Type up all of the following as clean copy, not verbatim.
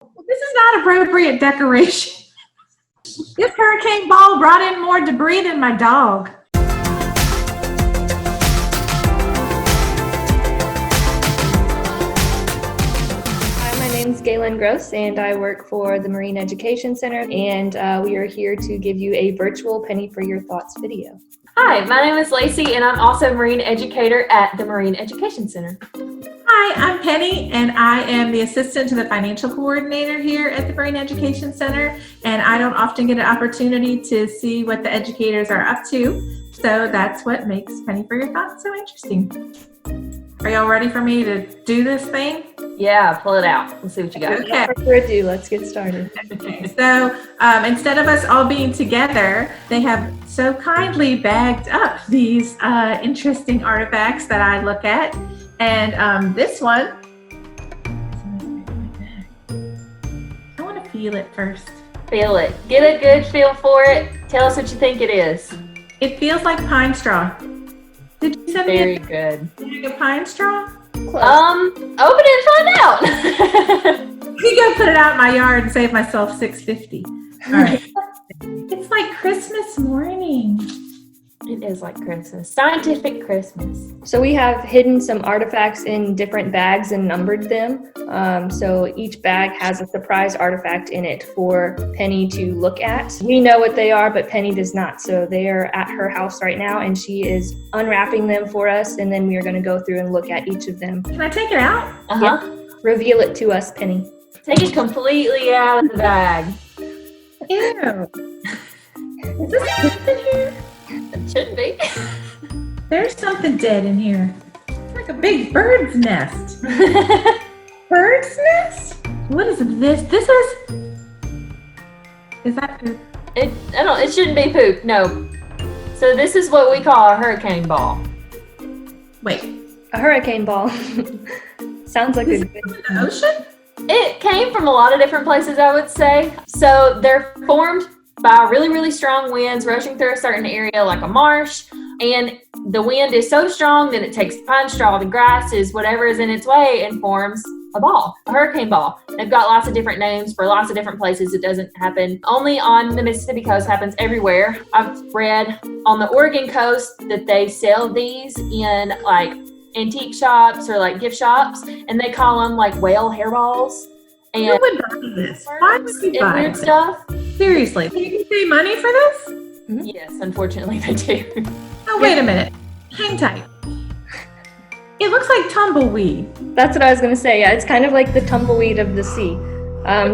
This is not appropriate decoration. This hurricane ball brought in more debris than my dog. Hi, my name's Galen Gross, and I work for the Marine Education Center, and we are here to give you a virtual Penny for Your Thoughts video. Hi, my name is Lacey, and I'm also a marine educator at the Marine Education Center. Hi, I'm Penny, and I am the assistant to the financial coordinator here at the Marine Education Center, and I don't often get an opportunity to see what the educators are up to, so that's what makes Penny for Your Thoughts so interesting. Are y'all ready for me to do this thing? Yeah, pull it out. Let's see what you got. Okay. Without further ado, let's get started. Okay, so instead of us all being together, they have so kindly bagged up these interesting artifacts that I look at. And this one, I want to feel it first. Feel it. Get a good feel for it. Tell us what you think it is. It feels like pine straw. Did you send Very me good. a pine straw? Open it and find out. I'm gonna put it out in my yard and save myself $6.50. All right. It's like Christmas morning. It is like Christmas. Scientific Christmas. So we have hidden some artifacts in different bags and numbered them. So each bag has a surprise artifact in it for Penny to look at. We know what they are, but Penny does not. So they are at her house right now, and she is unwrapping them for us, and then we are going to go through and look at each of them. Can I take it out? Uh-huh. Yeah. Reveal it to us, Penny. Take it completely out of the bag. Ew. Is this good in here? It shouldn't be. There's something dead in here. It's like a big bird's nest. Bird's nest? What is this? Is that poop? It shouldn't be poop. No. So this is what we call a hurricane ball. Wait. A hurricane ball. Sounds like Is a it good from the ocean? It came from a lot of different places, I would say. So they're formed by really, really strong winds rushing through a certain area like a marsh. And the wind is so strong that it takes the pine straw, the grasses, whatever is in its way, and forms a ball, a hurricane ball. They've got lots of different names for lots of different places. It doesn't happen only on the Mississippi coast, it happens everywhere. I've read on the Oregon coast that they sell these in like antique shops or like gift shops, and they call them like whale hairballs. Who And would buy this? Why would we and buy weird this? stuff. Seriously, can you pay money for this? Yes, unfortunately they do. Oh, wait a minute. Hang tight. It looks like tumbleweed. That's what I was going to say. Yeah, it's kind of like the tumbleweed of the sea.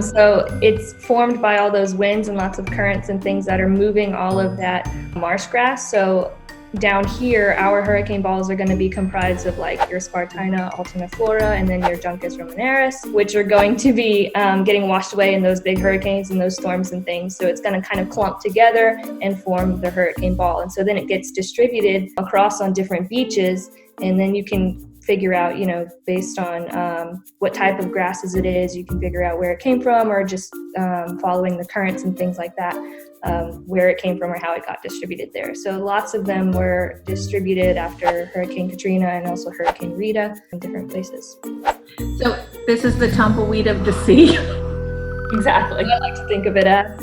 So it's formed by all those winds and lots of currents and things that are moving all of that marsh grass. So down here, our hurricane balls are going to be comprised of like your Spartina alterniflora and then your Juncus romaneris, which are going to be getting washed away in those big hurricanes and those storms and things. So it's going to kind of clump together and form the hurricane ball. And so then it gets distributed across on different beaches, and then you can figure out, based on what type of grasses it is, you can figure out where it came from, or just following the currents and things like that, where it came from or how it got distributed there. So lots of them were distributed after Hurricane Katrina and also Hurricane Rita in different places. So this is the tumbleweed of the sea. Exactly. I like to think of it as.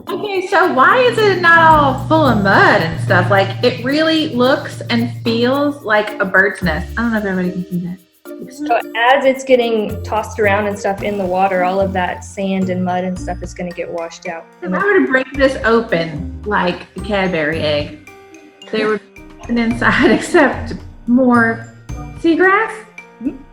Okay, so why is it not all full of mud and stuff? Like, it really looks and feels like a bird's nest. I don't know if everybody can see that. So as it's getting tossed around and stuff in the water, all of that sand and mud and stuff is going to get washed out. If I were to break this open like a Cadbury egg, there would be nothing inside except more seagrass?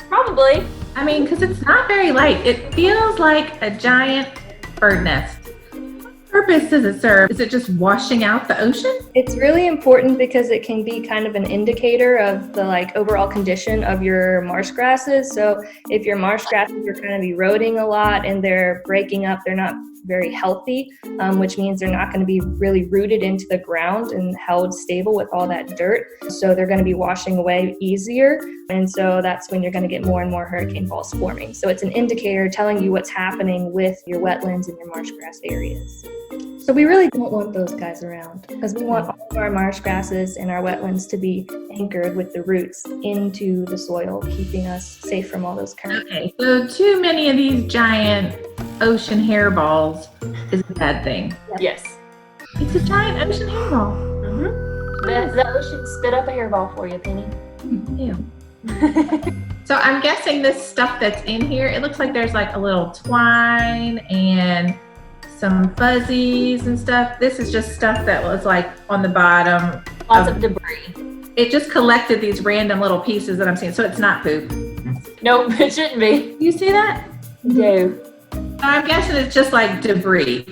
Probably. I mean, because it's not very light. It feels like a giant bird nest. What purpose does it serve? Is it just washing out the ocean? It's really important because it can be kind of an indicator of the overall condition of your marsh grasses. So if your marsh grasses are kind of eroding a lot and they're breaking up, they're not very healthy, which means they're not going to be really rooted into the ground and held stable with all that dirt. So they're going to be washing away easier. And so that's when you're going to get more and more hurricane balls forming. So it's an indicator telling you what's happening with your wetlands and your marsh grass areas. So we really don't want those guys around because we want all of our marsh grasses and our wetlands to be anchored with the roots into the soil, keeping us safe from all those currents. Okay, so too many of these giant ocean hairballs is a bad thing. Yes. It's a giant ocean hairball. The ocean spit up a hairball for you, Penny. Ew. So I'm guessing this stuff that's in here, it looks like there's like a little twine and some fuzzies and stuff. This is just stuff that was like on the bottom. Lots of debris. It just collected these random little pieces that I'm seeing. So it's not poop. Nope, it shouldn't be. You see that? No. So I'm guessing it's just like debris.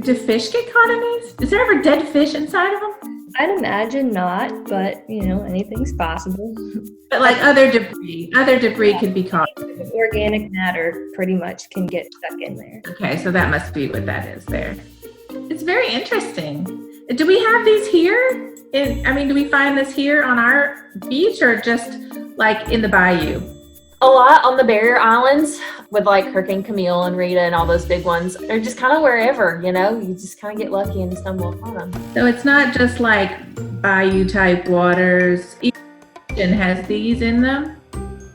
Do fish get caught in these? Is there ever dead fish inside of them? I'd imagine not, but anything's possible. But like other debris could be caught. Organic matter pretty much can get stuck in there. Okay, so that must be what that is there. It's very interesting. Do we have these here? Do we find this here on our beach or just like in the bayou? A lot on the barrier islands with like Hurricane Camille and Rita and all those big ones. They're just kind of wherever, you just kind of get lucky and stumble upon them. So it's not just like bayou type waters. Each ocean has these in them.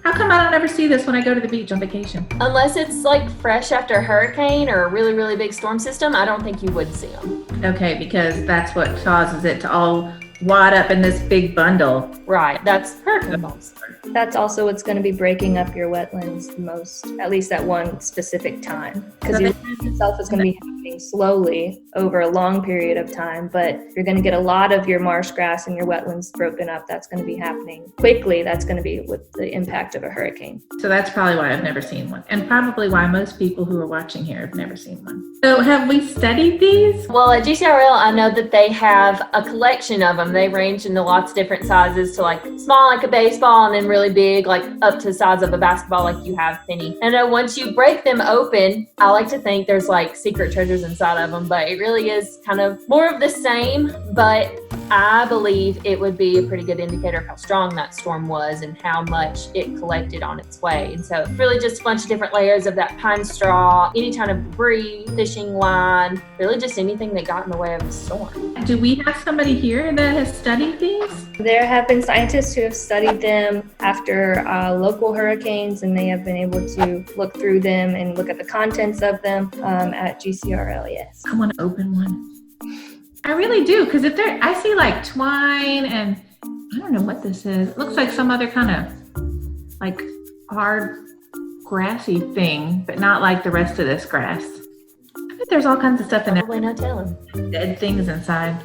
How come I don't ever see this when I go to the beach on vacation? Unless it's like fresh after a hurricane or a really, really big storm system, I don't think you would see them. Okay, because that's what causes it to all wad up in this big bundle. Right, that's hurricane balls. That's also what's going to be breaking up your wetlands the most, at least at one specific time. Because your wetland itself is going to be happening slowly over a long period of time, but you're going to get a lot of your marsh grass and your wetlands broken up. That's going to be happening quickly. That's going to be with the impact of a hurricane. So that's probably why I've never seen one, and probably why most people who are watching here have never seen one. So have we studied these? Well, at GCRL, I know that they have a collection of them. They range into lots of different sizes to like small, like a baseball, and then really big, like up to the size of a basketball, like you have, Penny. And once you break them open, I like to think there's like secret treasures inside of them, but it really is kind of more of the same. But I believe it would be a pretty good indicator of how strong that storm was and how much it collected on its way. And so it's really just a bunch of different layers of that pine straw, any kind of debris, fishing line, really just anything that got in the way of the storm. Do we have somebody here that has studied these? There have been scientists who have studied them after local hurricanes, and they have been able to look through them and look at the contents of them at GCRL, yes. I want to open one. I really do, because I see like twine and I don't know what this is. It looks like some other kind of like hard grassy thing, but not like the rest of this grass. I bet there's all kinds of stuff in there. Probably not telling. Dead things inside.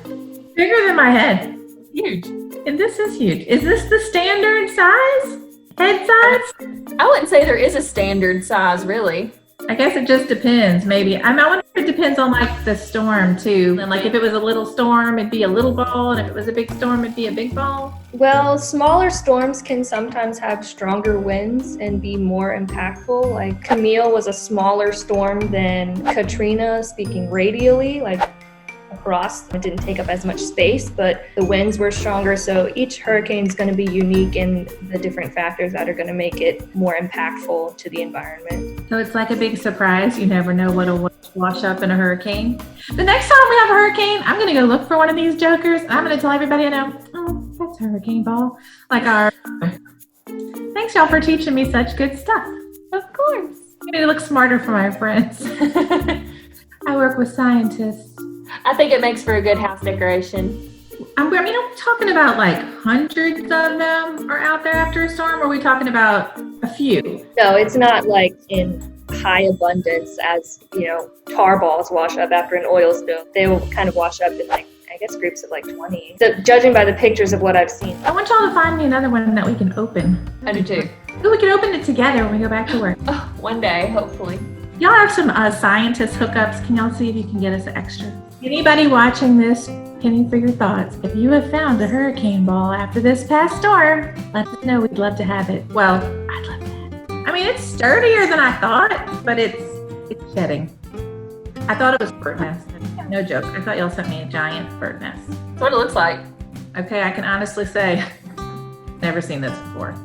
Bigger than my head. Huge. And this is huge. Is this the standard size? Head size? I wouldn't say there is a standard size, really. I guess it just depends, maybe. I wonder if it depends on like the storm too. And like if it was a little storm, it'd be a little ball, and if it was a big storm, it'd be a big ball. Well, smaller storms can sometimes have stronger winds and be more impactful. Like Camille was a smaller storm than Katrina, speaking radially, like across. It didn't take up as much space, but the winds were stronger. So each hurricane is going to be unique in the different factors that are going to make it more impactful to the environment. So it's like a big surprise. You never know what'll wash up in a hurricane. The next time we have a hurricane, I'm going to go look for one of these jokers. I'm going to tell everybody I know, oh, that's a hurricane ball. Like our... Thanks y'all for teaching me such good stuff. Of course. I need to look smarter for my friends. I work with scientists. I think it makes for a good house decoration. I'm talking about like hundreds of them are out there after a storm, or are we talking about a few? No, it's not like in high abundance as, tar balls wash up after an oil spill. They will kind of wash up in groups of like 20. So judging by the pictures of what I've seen. I want y'all to find me another one that we can open. I do too. Ooh, we can open it together when we go back to work. Oh, one day, hopefully. Y'all have some scientist hookups. Can y'all see if you can get us an extra? Anybody watching this, Penny for your thoughts. If you have found a hurricane ball after this past storm, let us know. We'd love to have it. Well, I'd love to have it. It's sturdier than I thought, but it's shedding. I thought it was bird nest. No joke. I thought y'all sent me a giant bird nest. That's what it looks like. Okay, I can honestly say, never seen this before.